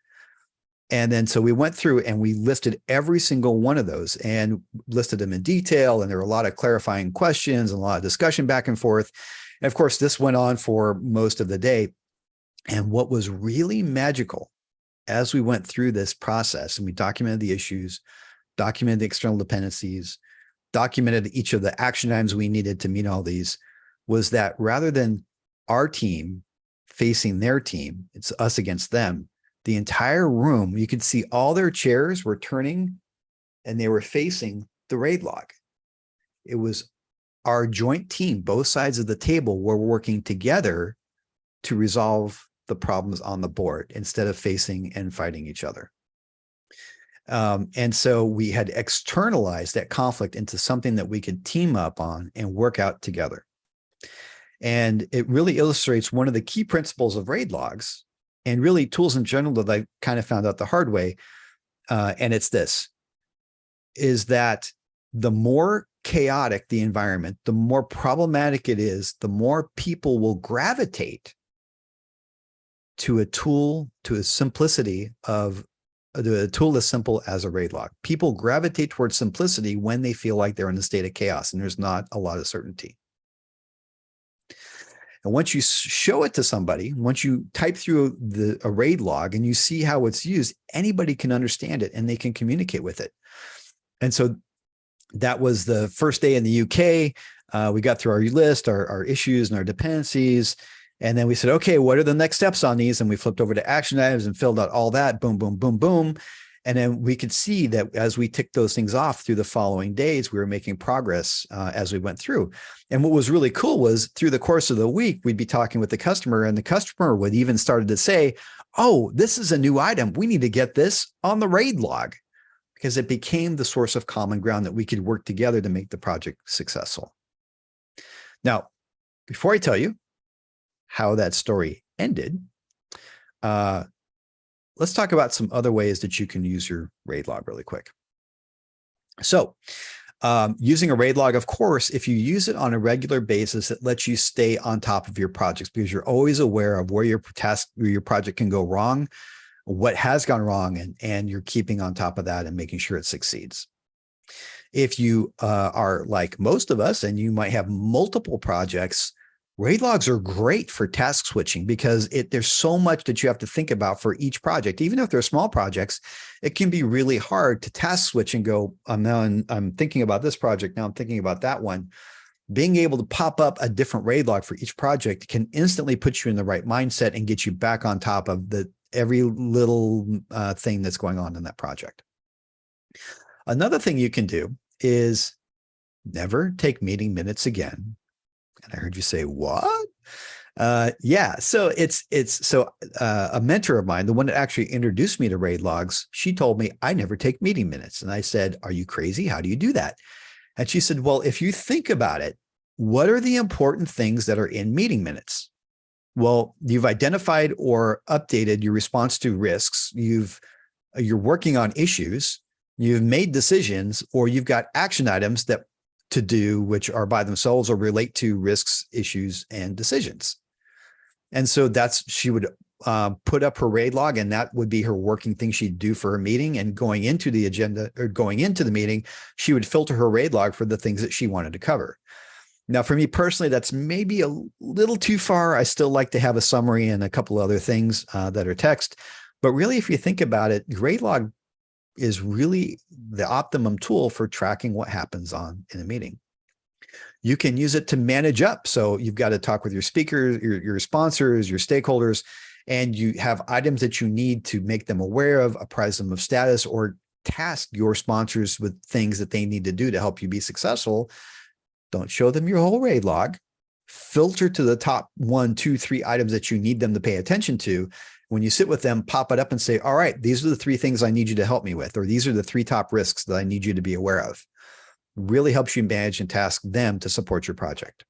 [SPEAKER 2] And then so we went through and we listed every single one of those and listed them in detail. And there were a lot of clarifying questions and a lot of discussion back and forth. And of course, this went on for most of the day. And what was really magical as we went through this process, and we documented the issues, documented the external dependencies, documented each of the action items we needed to meet all these, was that rather than our team facing their team, it's us against them. The entire room, you could see all their chairs were turning and they were facing the raid log. It was our joint team, both sides of the table were working together to resolve the problems on the board instead of facing and fighting each other. And so we had externalized that conflict into something that we could team up on and work out together. And it really illustrates one of the key principles of raid logs, and really tools in general that I kind of found out the hard way. And it's this, is that the more chaotic the environment, the more problematic it is, the more people will gravitate to a tool, to a simplicity of a tool as simple as a raid log. People gravitate towards simplicity when they feel like they're in a state of chaos and there's not a lot of certainty. And once you show it to somebody, once you type through a raid log and you see how it's used, anybody can understand it and they can communicate with it. And so that was the first day in the UK. We got through our list, our issues and our dependencies. And then we said, okay, what are the next steps on these? And we flipped over to action items and filled out all that, boom, boom, boom, boom. And then we could see that as we ticked those things off through the following days, we were making progress as we went through. And what was really cool was through the course of the week, we'd be talking with the customer, and the customer would even started to say, oh, this is a new item. We need to get this on the raid log, because it became the source of common ground that we could work together to make the project successful. Now, before I tell you how that story ended, let's talk about some other ways that you can use your raid log really quick. So using a raid log, of course, if you use it on a regular basis, it lets you stay on top of your projects because you're always aware of where your project can go wrong, what has gone wrong, and you're keeping on top of that and making sure it succeeds. If you are like most of us and you might have multiple projects, raid logs are great for task switching because there's so much that you have to think about for each project. Even if they're small projects, it can be really hard to task switch and go, I'm thinking about this project, now I'm thinking about that one. Being able to pop up a different raid log for each project can instantly put you in the right mindset and get you back on top of every little thing that's going on in that project. Another thing you can do is never take meeting minutes again. And I heard you say, what? Yeah. So a mentor of mine, the one that actually introduced me to RAID logs, she told me I never take meeting minutes. And I said, are you crazy? How do you do that? And she said, well, if you think about it, what are the important things that are in meeting minutes? Well, you've identified or updated your response to risks. You're working on issues, you've made decisions, or you've got action items that to do, which are by themselves or relate to risks, issues, and decisions. And so she would put up her RAID log, and that would be her working thing she'd do for her meeting. And going into the agenda or going into the meeting, she would filter her RAID log for the things that she wanted to cover. Now, for me personally, that's maybe a little too far. I still like to have a summary and a couple other things that are text. But really, if you think about it, RAID log is really the optimum tool for tracking what happens in a meeting. You can use it to manage up. So you've got to talk with your speakers, your sponsors, your stakeholders, and you have items that you need to make them aware of, apprise them of status, or task your sponsors with things that they need to do to help you be successful. Don't show them your whole RAID log. Filter to the top 1, 2, 3 items that you need them to pay attention to. When you sit with them, pop it up and say, all right, these are the 3 things I need you to help me with, or these are the 3 top risks that I need you to be aware of. Really helps you manage and task them to support your project.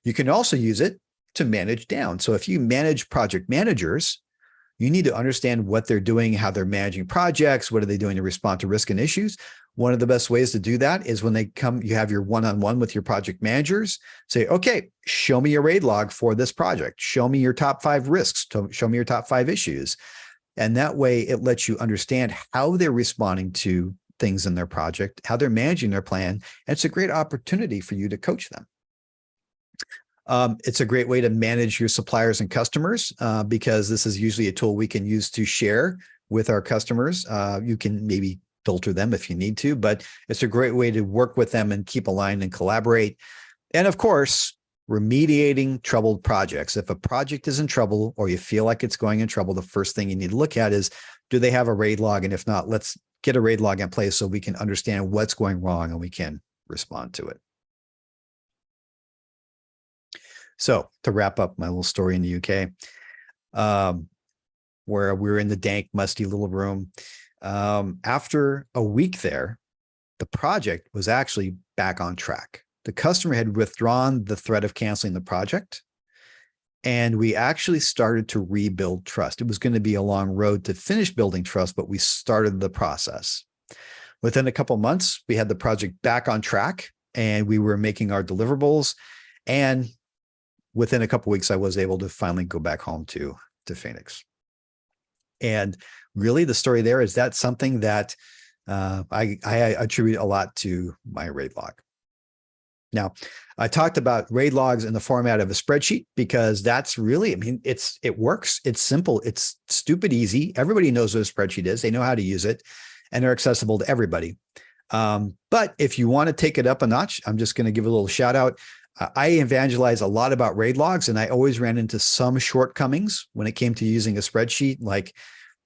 [SPEAKER 2] You can also use it to manage down. So if you manage project managers, you need to understand what they're doing, how they're managing projects, what are they doing to respond to risk and issues. One of the best ways to do that is when they come, you have your one-on-one with your project managers, say, okay, show me your RAID log for this project. Show me your top 5 risks. Show me your top 5 issues. And that way it lets you understand how they're responding to things in their project, how they're managing their plan. And it's a great opportunity for you to coach them. It's a great way to manage your suppliers and customers because this is usually a tool we can use to share with our customers. You can maybe filter them if you need to, but it's a great way to work with them and keep aligned and collaborate. And of course, remediating troubled projects. If a project is in trouble or you feel like it's going in trouble, the first thing you need to look at is, do they have a RAID log? And if not, let's get a RAID log in place so we can understand what's going wrong and we can respond to it. So to wrap up my little story in the UK, where we were in the dank, musty little room, after a week there, the project was actually back on track. The customer had withdrawn the threat of canceling the project, and we actually started to rebuild trust. It was going to be a long road to finish building trust, but we started the process. Within a couple of months, we had the project back on track, and we were making our deliverables. And within a couple of weeks, I was able to finally go back home to Phoenix. And really, the story there is that's something that I attribute a lot to my RAID log. Now, I talked about RAID logs in the format of a spreadsheet because that's really, I mean, it works. It's simple. It's stupid easy. Everybody knows what a spreadsheet is. They know how to use it, and they're accessible to everybody. But if you want to take it up a notch, I'm just going to give a little shout out. I evangelize a lot about RAID logs, and I always ran into some shortcomings when it came to using a spreadsheet. Like,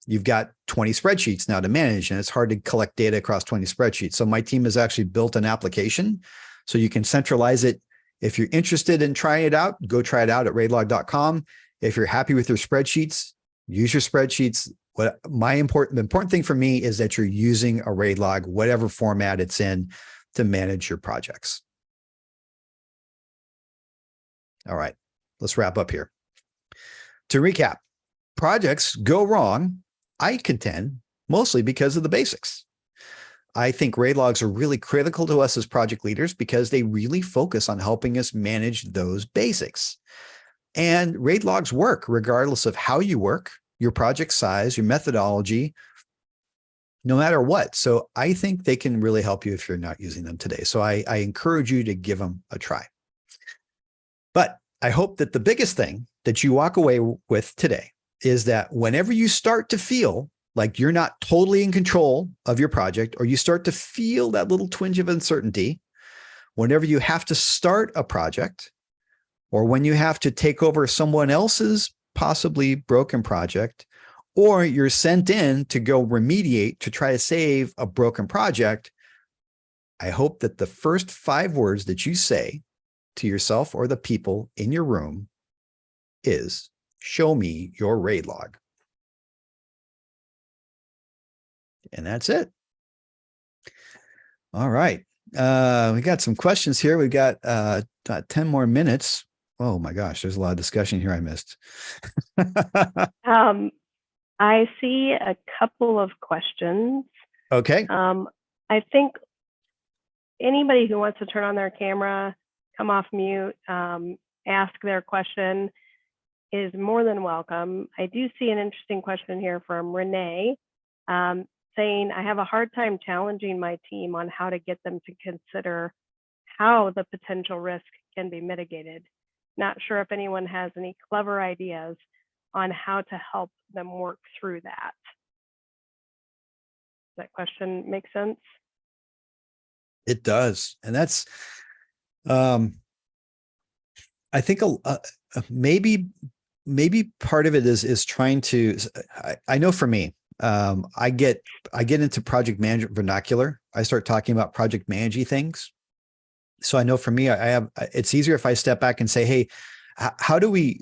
[SPEAKER 2] you've got 20 spreadsheets now to manage, and it's hard to collect data across 20 spreadsheets. So my team has actually built an application so you can centralize it. If you're interested in trying it out, go try it out at raidlog.com. If you're happy with your spreadsheets, use your spreadsheets. What the important thing for me is that you're using a RAID log, whatever format it's in, to manage your projects. All right, let's wrap up here. To recap, projects go wrong, I contend, mostly because of the basics. I think RAID logs are really critical to us as project leaders because they really focus on helping us manage those basics. And RAID logs work regardless of how you work, your project size, your methodology, no matter what. So I think they can really help you if you're not using them today. So I encourage you to give them a try. But I hope that the biggest thing that you walk away with today is that whenever you start to feel like you're not totally in control of your project, or you start to feel that little twinge of uncertainty, whenever you have to start a project, or when you have to take over someone else's possibly broken project, or you're sent in to go remediate to try to save a broken project, I hope that the first 5 words that you say to yourself or the people in your room is, show me your RAID log. And that's it. All right. We got some questions here. We got 10 more minutes. Oh my gosh, there's a lot of discussion here I missed.
[SPEAKER 1] I see a couple of questions.
[SPEAKER 2] Okay.
[SPEAKER 1] I think anybody who wants to turn on their camera, come off mute, ask their question is more than welcome. I do see an interesting question here from Renee, saying, I have a hard time challenging my team on how to get them to consider how the potential risk can be mitigated. Not sure if anyone has any clever ideas on how to help them work through that. Does that question make sense?
[SPEAKER 2] It does. And that's, I think maybe part of it is trying to, I know for me, I get into project management vernacular. I start talking about project managing things. So I know for me, it's easier if I step back and say, hey,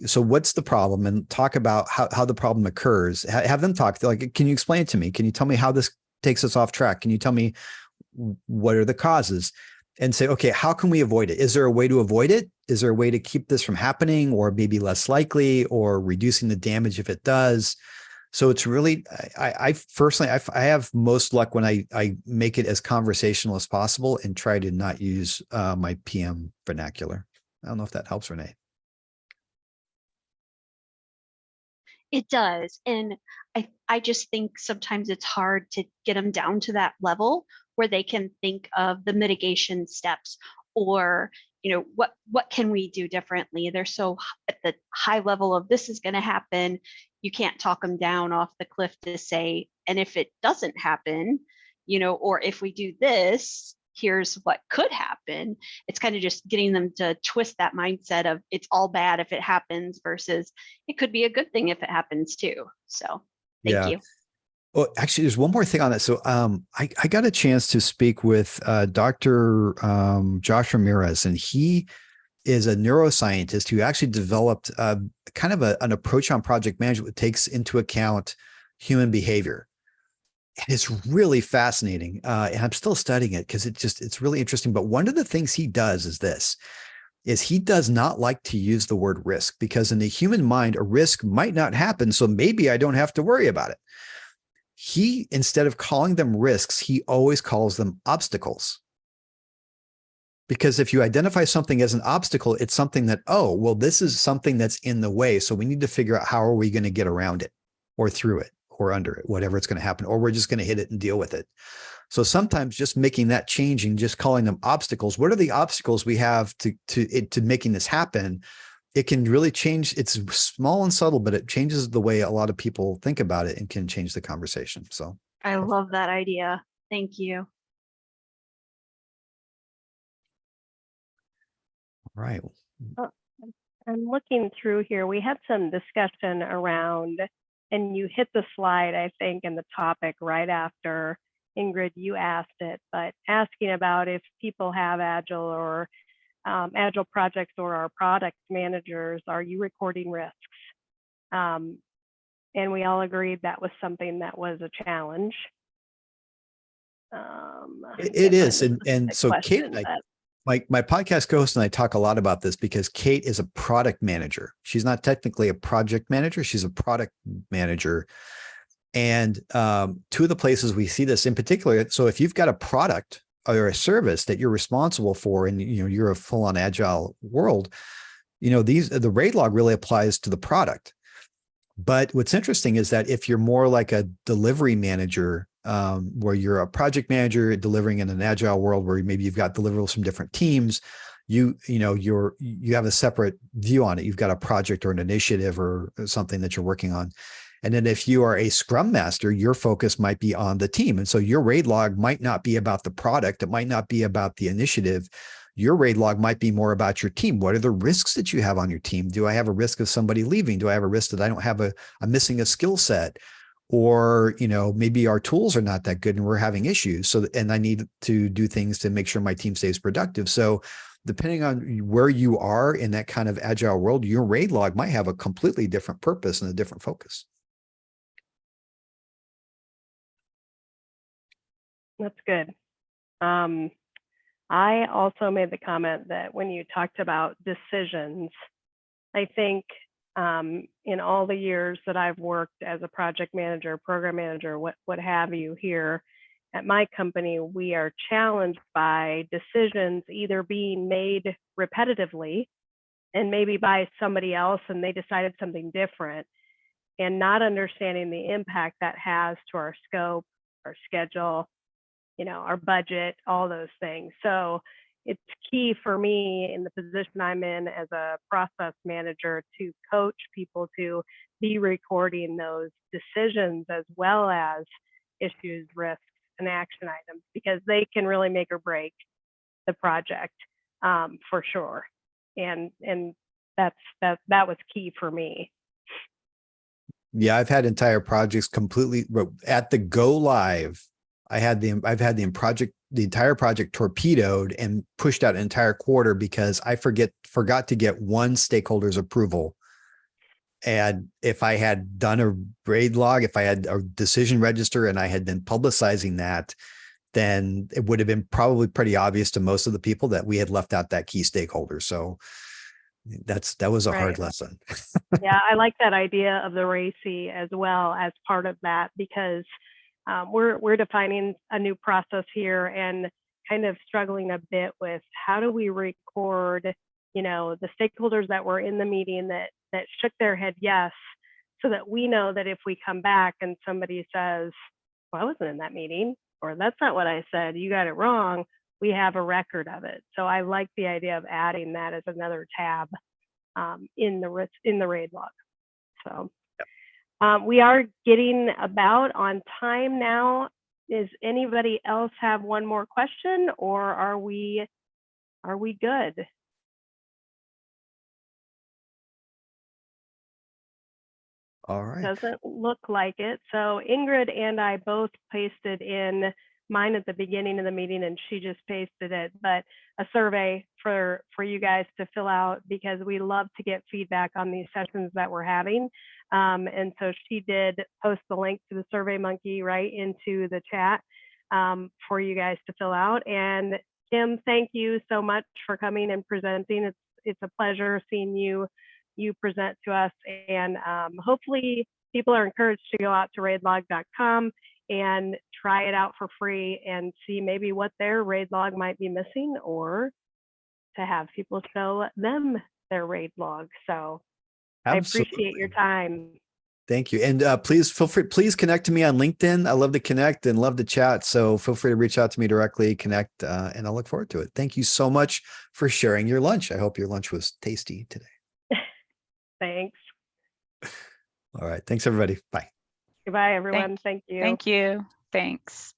[SPEAKER 2] so what's the problem, and talk about how the problem occurs. Have them talk, like, can you explain it to me? Can you tell me how this takes us off track? Can you tell me what are the causes? And say, okay, how can we avoid it? Is there a way to avoid it? Is there a way to keep this from happening, or maybe less likely, or reducing the damage if it does? So it's really, I personally, I have most luck when I make it as conversational as possible and try to not use my PM vernacular. I don't know if that helps, Renee.
[SPEAKER 3] It does. And I just think sometimes it's hard to get them down to that level where they can think of the mitigation steps, or, what can we do differently? They're so at the high level of this is going to happen. You can't talk them down off the cliff to say, and if it doesn't happen, or if we do this, here's what could happen. It's kind of just getting them to twist that mindset of it's all bad if it happens versus it could be a good thing if it happens too. So thank you.
[SPEAKER 2] Well, actually, there's one more thing on that. So I got a chance to speak with Dr. Josh Ramirez, and he is a neuroscientist who actually developed kind of an approach on project management that takes into account human behavior. And it's really fascinating. And I'm still studying it because it's really interesting. But one of the things he does is he does not like to use the word risk, because in the human mind, a risk might not happen. So maybe I don't have to worry about it. He, instead of calling them risks, he always calls them obstacles. Because if you identify something as an obstacle, it's something that, oh, well, this is something that's in the way. So we need to figure out how are we going to get around it or through it or under it, whatever it's going to happen, or we're just going to hit it and deal with it. So sometimes just making that change and just calling them obstacles. What are the obstacles we have to making this happen? It can really change. It's small and subtle, but it changes the way a lot of people think about it and can change the conversation. So
[SPEAKER 3] I love that idea. Thank you.
[SPEAKER 2] All right.
[SPEAKER 1] I'm looking through here. We had some discussion around, and you hit the slide, I think, in the topic right after Ingrid, you asked it, but asking about if people have Agile or Agile projects or our product managers, are you recording risks? And we all agreed that was something that was a challenge.
[SPEAKER 2] It is. And so Kate and my podcast co-host and I talk a lot about this because Kate is a product manager. She's not technically a project manager. She's a product manager. And two of the places we see this in particular, so if you've got a product or a service that you're responsible for, and you're a full-on Agile world, the RAID log really applies to the product. But what's interesting is that if you're more like a delivery manager, where you're a project manager delivering in an Agile world where maybe you've got deliverables from different teams, you have a separate view on it. You've got a project or an initiative or something that you're working on. And then if you are a Scrum Master, your focus might be on the team. And so your RAID log might not be about the product. It might not be about the initiative. Your RAID log might be more about your team. What are the risks that you have on your team? Do I have a risk of somebody leaving? Do I have a risk that I'm missing a skill set? or, maybe our tools are not that good and we're having issues. So, and I need to do things to make sure my team stays productive. So depending on where you are in that kind of agile world, your raid log might have a completely different purpose and a different focus.
[SPEAKER 1] That's good. I also made the comment that when you talked about decisions, I think in all the years that I've worked as a project manager, program manager, what have you here at my company, we are challenged by decisions either being made repetitively and maybe by somebody else and they decided something different, and not understanding the impact that has to our scope, our schedule, our budget, all those things. So it's key for me in the position I'm in as a process manager to coach people to be recording those decisions as well as issues, risks, and action items, because they can really make or break the project for sure. And that was key for me.
[SPEAKER 2] Yeah, I've had entire projects completely at the go live. I've had the entire project torpedoed and pushed out an entire quarter because I forgot to get one stakeholder's approval. And if I had done a raid log, if I had a decision register and I had been publicizing that, then it would have been probably pretty obvious to most of the people that we had left out that key stakeholder. So that was a hard lesson.
[SPEAKER 1] Yeah, I like that idea of the RACI as well as part of that, because we're defining a new process here and kind of struggling a bit with how do we record, the stakeholders that were in the meeting that shook their head yes, so that we know that if we come back and somebody says, well, I wasn't in that meeting, or that's not what I said, you got it wrong, we have a record of it. So I like the idea of adding that as another tab in the RAID log. So we are getting about on time now. Does anybody else have one more question, or are we good?
[SPEAKER 2] All right.
[SPEAKER 1] Doesn't look like it. So Ingrid and I both pasted in mine at the beginning of the meeting, and she just pasted it, but a survey for you guys to fill out, because we love to get feedback on these sessions that we're having. And so she did post the link to the Survey Monkey right into the chat for you guys to fill out. And Kim, thank you so much for coming and presenting. It's a pleasure seeing you present to us, and hopefully people are encouraged to go out to raidlog.com and try it out for free and see maybe what their raid log might be missing, or to have people show them their raid log. So
[SPEAKER 2] Absolutely.
[SPEAKER 1] I appreciate your time.
[SPEAKER 2] Thank you. And please feel free, please connect to me on LinkedIn. I love to connect and love to chat. So feel free to reach out to me directly, connect, and I'll look forward to it. Thank you so much for sharing your lunch. I hope your lunch was tasty today.
[SPEAKER 1] Thanks.
[SPEAKER 2] All right. Thanks, everybody. Bye.
[SPEAKER 1] Goodbye, everyone. Thank you.
[SPEAKER 4] Thank you. Thanks.